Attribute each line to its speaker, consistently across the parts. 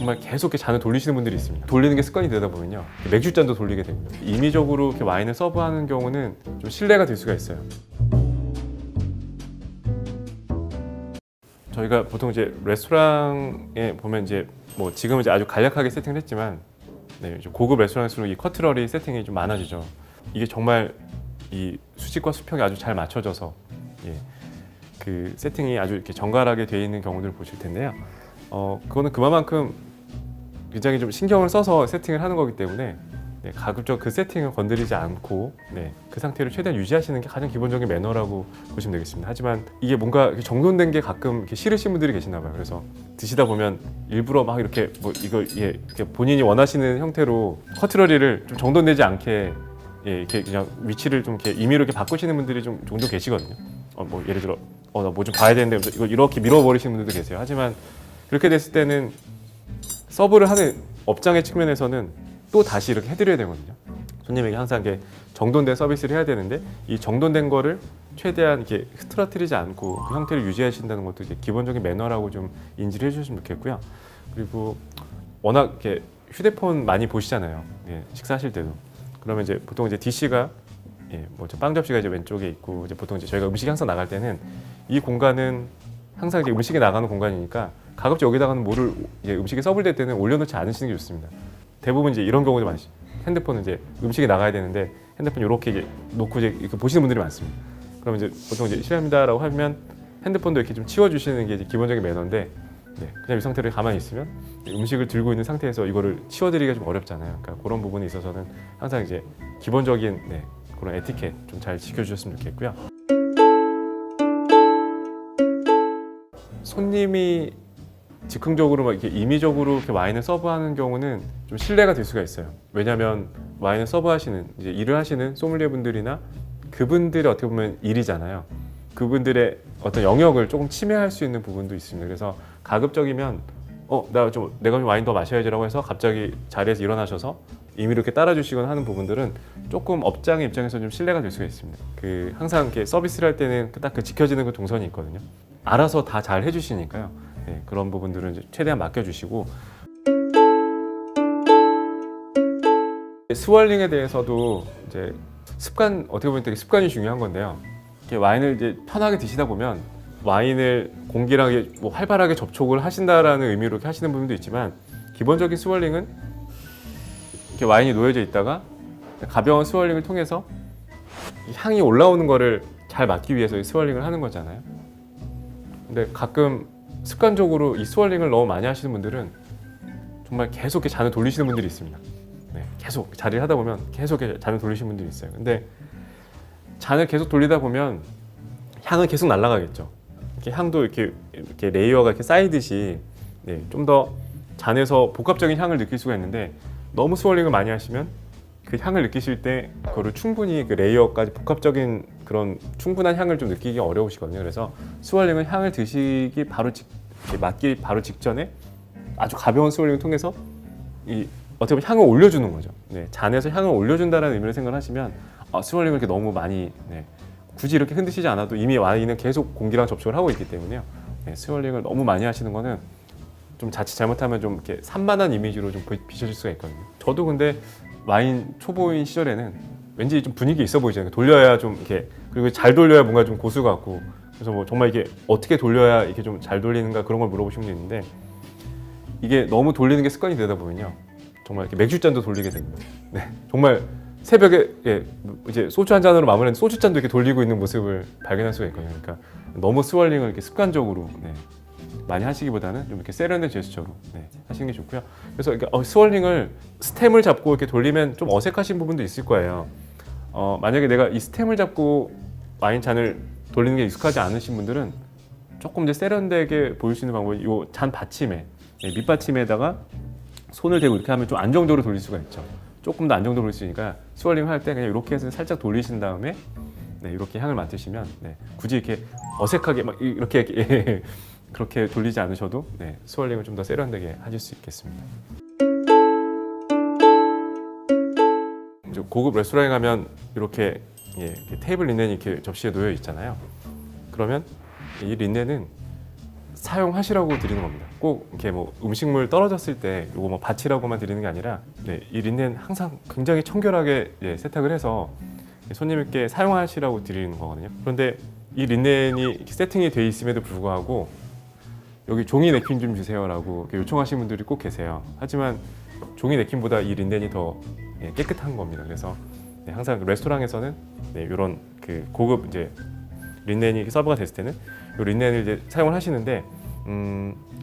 Speaker 1: 정말 계속 이렇게 잔을 돌리시는 분들이 있습니다. 돌리는 게 습관이 되다 보면요, 맥주잔도 돌리게 됩니다. 임의적으로 이렇게 와인을 서브하는 경우는 좀 실례가 될 수가 있어요. 저희가 보통 이제 레스토랑에 보면 이제 뭐 지금은 이제 아주 간략하게 세팅을 했지만, 네, 좀 고급 레스토랑일수록 이 커트러리 세팅이 좀 많아지죠. 이게 정말 이 수직과 수평이 아주 잘 맞춰져서, 예, 그 세팅이 아주 이렇게 정갈하게 되어 있는 경우들을 보실 텐데요. 그거는 그만큼 굉장히 좀 신경을 써서 세팅을 하는 거기 때문에, 네, 가급적 그 세팅을 건드리지 않고, 네, 그 상태를 최대한 유지하시는 게 가장 기본적인 매너라고 보시면 되겠습니다. 하지만 이게 뭔가 이렇게 정돈된 게 가끔 이렇게 싫으신 분들이 계시나 봐요. 그래서 드시다 보면 일부러 막 이렇게 뭐 이거, 예, 이렇게 본인이 원하시는 형태로 커트러리를 좀 정돈되지 않게, 예, 이렇게 그냥 위치를 좀 이렇게 임의로 이렇게 바꾸시는 분들이 좀 종종 계시거든요. 뭐 예를 들어 나 뭐 좀 봐야 되는데 이거 이렇게 밀어버리시는 분들도 계세요. 하지만 그렇게 됐을 때는 서브를 하는 업장의 측면에서는 또 다시 이렇게 해드려야 되거든요. 손님에게 항상 이렇게 정돈된 서비스를 해야 되는데, 이 정돈된 거를 최대한 이렇게 흐트러뜨리지 않고 그 형태를 유지하신다는 것도 이제 기본적인 매너라고 좀 인지를 해주시면 좋겠고요. 그리고 워낙 이렇게 휴대폰 많이 보시잖아요. 예, 식사하실 때도. 그러면 이제 보통 이제 DC가, 예, 뭐 빵 접시가 이제 왼쪽에 있고, 이제 보통 이제 저희가 음식이 항상 나갈 때는 이 공간은 항상 이제 음식이 나가는 공간이니까 가급적 여기다가는 뭐를, 이제 음식이 서블될 때는 올려놓지 않으시는 게 좋습니다. 대부분 이제 이런 경우도 많으시죠. 핸드폰은 이제 음식이 나가야 되는데 핸드폰 이렇게 이제 놓고 이제 이렇게 보시는 분들이 많습니다. 그러면 이제 보통 이제 실례합니다라고 하면 핸드폰도 이렇게 좀 치워주시는 게 이제 기본적인 매너인데, 네, 그냥 이 상태로 가만히 있으면 음식을 들고 있는 상태에서 이거를 치워드리기가 좀 어렵잖아요. 그러니까 그런 부분에 있어서는 항상 이제 기본적인, 네, 그런 에티켓 좀 잘 지켜주셨으면 좋겠고요. 손님이 즉흥적으로 막 이렇게 임의적으로 이렇게 와인을 서브하는 경우는 좀 실례가 될 수가 있어요. 왜냐하면 와인을 서브하시는, 이제 일을 하시는 소믈리에 분들이나 그분들의 어떻게 보면 일이잖아요. 그분들의 어떤 영역을 조금 침해할 수 있는 부분도 있습니다. 그래서 가급적이면 내가 좀 와인 더 마셔야지라고 해서 갑자기 자리에서 일어나셔서 임의로 이렇게 따라주시거나 하는 부분들은 조금 업장의 입장에서 좀 실례가 될 수가 있습니다. 항상 이렇게 서비스를 할 때는 딱 그 지켜지는 그 동선이 있거든요. 알아서 다 잘 해주시니까요. 네, 그런 부분들은 이제 최대한 맡겨주시고, 스월링에 대해서도 이제 습관, 어떻게 보면 되게 습관이 중요한 건데요. 이렇게 와인을 이제 편하게 드시다 보면 와인을 공기랑 뭐 활발하게 접촉을 하신다라는 의미로 이렇게 하시는 부분도 있지만, 기본적인 스월링은 이렇게 와인이 놓여져 있다가 가벼운 스월링을 통해서 향이 올라오는 거를 잘 막기 위해서 이 스월링을 하는 거잖아요. 근데 가끔 습관적으로 이 스월링을 너무 많이 하시는 분들은 정말 계속 이렇게 잔을 돌리시는 분들이 있습니다. 네, 계속 자리를 하다 보면 계속 이렇게 잔을 돌리시는 분들이 있어요. 근데 잔을 계속 돌리다 보면 향은 계속 날아가겠죠. 이렇게 향도 이렇게 레이어가 이렇게 쌓이듯이, 네, 좀 더 잔에서 복합적인 향을 느낄 수가 있는데, 너무 스월링을 많이 하시면 그 향을 느끼실 때 그거를 충분히 그 레이어까지 복합적인 그런 충분한 향을 좀 느끼기 어려우시거든요. 그래서 스월링은 향을 드시기 맞기 바로 직전에 아주 가벼운 스월링을 통해서 어떻게 보면 향을 올려주는 거죠. 네, 잔에서 향을 올려준다는 의미를 생각하시면, 스월링을 이렇게 너무 많이, 네, 굳이 이렇게 흔드시지 않아도 이미 와인은 계속 공기랑 접촉을 하고 있기 때문에요. 네, 스월링을 너무 많이 하시는 거는 좀 자칫 잘못하면 좀 이렇게 산만한 이미지로 좀 비춰질 수가 있거든요. 저도 근데 와인 초보인 시절에는 왠지 좀 분위기 있어 보이잖아요. 돌려야 좀 이렇게, 그리고 잘 돌려야 뭔가 좀 고수 같고, 그래서 뭐 정말 이게 어떻게 돌려야 이렇게 좀 잘 돌리는가 그런 걸 물어보시면 있는데, 이게 너무 돌리는 게 습관이 되다 보면요, 정말 이렇게 맥주잔도 돌리게 됩니다. 네, 정말 새벽에, 예, 이제 소주 한 잔으로 마무리하는 소주잔도 이렇게 돌리고 있는 모습을 발견할 수가 있거든요. 그러니까 너무 스월링을 이렇게 습관적으로, 네, 많이 하시기보다는 좀 이렇게 세련된 제스처로, 네, 하시는 게 좋고요. 그래서 이렇게 스월링을 스템을 잡고 이렇게 돌리면 좀 어색하신 부분도 있을 거예요. 만약에 내가 이 스템을 잡고 와인 잔을 돌리는 게 익숙하지 않으신 분들은 조금 이제 세련되게 보일 수 있는 방법이 이 잔 받침에, 밑받침에다가 손을 대고 이렇게 하면 좀 안정적으로 돌릴 수가 있죠. 조금 더 안정적으로 돌릴 수 있으니까 스월링 할 때 그냥 이렇게 해서 살짝 돌리신 다음에, 네, 이렇게 향을 맡으시면, 네, 굳이 이렇게 어색하게 막 이렇게 그렇게 돌리지 않으셔도, 네, 스월링을 좀 더 세련되게 하실 수 있겠습니다. 이제 고급 레스토랑에 가면 이렇게, 예, 이렇게 테이블 린넨이 이렇게 접시에 놓여 있잖아요. 그러면 이 린넨은 사용하시라고 드리는 겁니다. 꼭 이렇게 뭐 음식물 떨어졌을 때 이거 뭐 받치라고만 드리는 게 아니라 이 린넨 항상 굉장히 청결하게 세탁을 해서 손님께 사용하시라고 드리는 거거든요. 그런데 이 린넨이 이렇게 세팅이 돼 있음에도 불구하고 여기 종이 냅킨 좀 주세요라고 요청하시는 분들이 꼭 계세요. 하지만 종이 냅킨보다 이 린넨이 더 깨끗한 겁니다. 그래서 항상 레스토랑에서는 이런 그 고급 이제 린넨이 서브가 됐을 때는 이 린넨을 이제 사용을 하시는데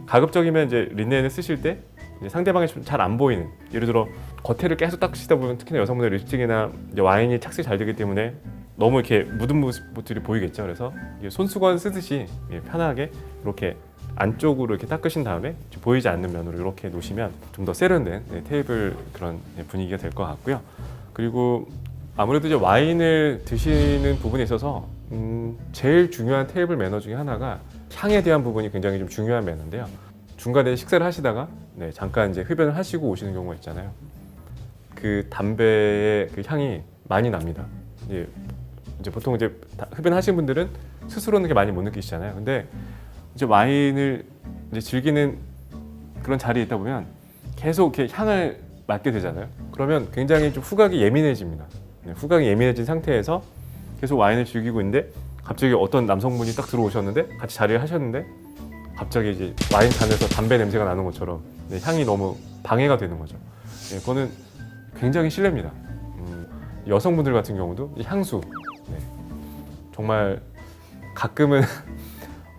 Speaker 1: 가급적이면 이제 린넨을 쓰실 때 이제 상대방이 잘 안 보이는, 예를 들어 겉에를 계속 닦으시다 보면 특히나 여성분들 립스틱이나 이제 와인이 착색이 잘 되기 때문에 너무 이렇게 묻은 모습들이 보이겠죠. 그래서 손수건 쓰듯이 편하게 이렇게 안쪽으로 이렇게 닦으신 다음에 보이지 않는 면으로 이렇게 놓으시면 좀 더 세련된 테이블 그런 분위기가 될 것 같고요. 그리고 아무래도 이제 와인을 드시는 부분에 있어서 제일 중요한 테이블 매너 중에 하나가 향에 대한 부분이 굉장히 좀 중요한 매너인데요. 중간에 식사를 하시다가 잠깐 이제 흡연을 하시고 오시는 경우가 있잖아요. 그 담배의 그 향이 많이 납니다. 이제 보통 이제 흡연하시는 분들은 스스로는 그렇게 많이 못 느끼시잖아요. 근데 이제 와인을 이제 즐기는 그런 자리에 있다 보면 계속 이렇게 향을 맡게 되잖아요. 그러면 굉장히 좀 후각이 예민해집니다. 후각이 예민해진 상태에서 계속 와인을 즐기고 있는데 갑자기 어떤 남성분이 딱 들어오셨는데 같이 자리를 하셨는데 갑자기 이제 와인 잔에서 담배 냄새가 나는 것처럼 향이 너무 방해가 되는 거죠. 그거는 굉장히 실례입니다. 여성분들 같은 경우도 향수 정말 가끔은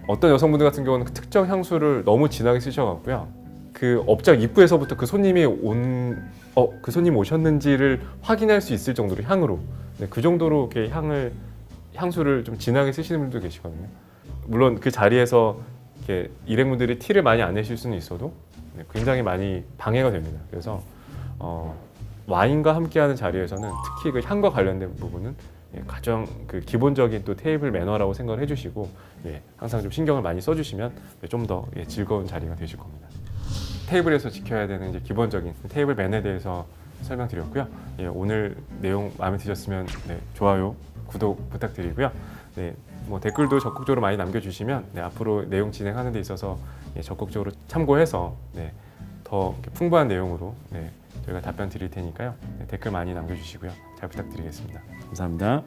Speaker 1: 어떤 여성분들 같은 경우는 특정 향수를 너무 진하게 쓰셔갖고요. 그 업장 입구에서부터 그 손님이 그 손님 오셨는지를 확인할 수 있을 정도로 향으로 그 정도로 이렇게 향수를 좀 진하게 쓰시는 분들도 계시거든요. 물론 그 자리에서 이렇게 일행분들이 티를 많이 안 내실 수는 있어도 굉장히 많이 방해가 됩니다. 그래서 와인과 함께하는 자리에서는 특히 그 향과 관련된 부분은 가장 그 기본적인 또 테이블 매너라고 생각을 해주시고 항상 좀 신경을 많이 써주시면 좀 더 즐거운 자리가 되실 겁니다. 테이블에서 지켜야 되는 이제 기본적인 테이블 매너에 대해서 설명드렸고요. 오늘 내용 마음에 드셨으면 좋아요, 구독 부탁드리고요. 뭐 댓글도 적극적으로 많이 남겨주시면 앞으로 내용 진행하는 데 있어서 적극적으로 참고해서 더 풍부한 내용으로 저희가 답변 드릴 테니까요. 댓글 많이 남겨주시고요. 잘 부탁드리겠습니다. 감사합니다.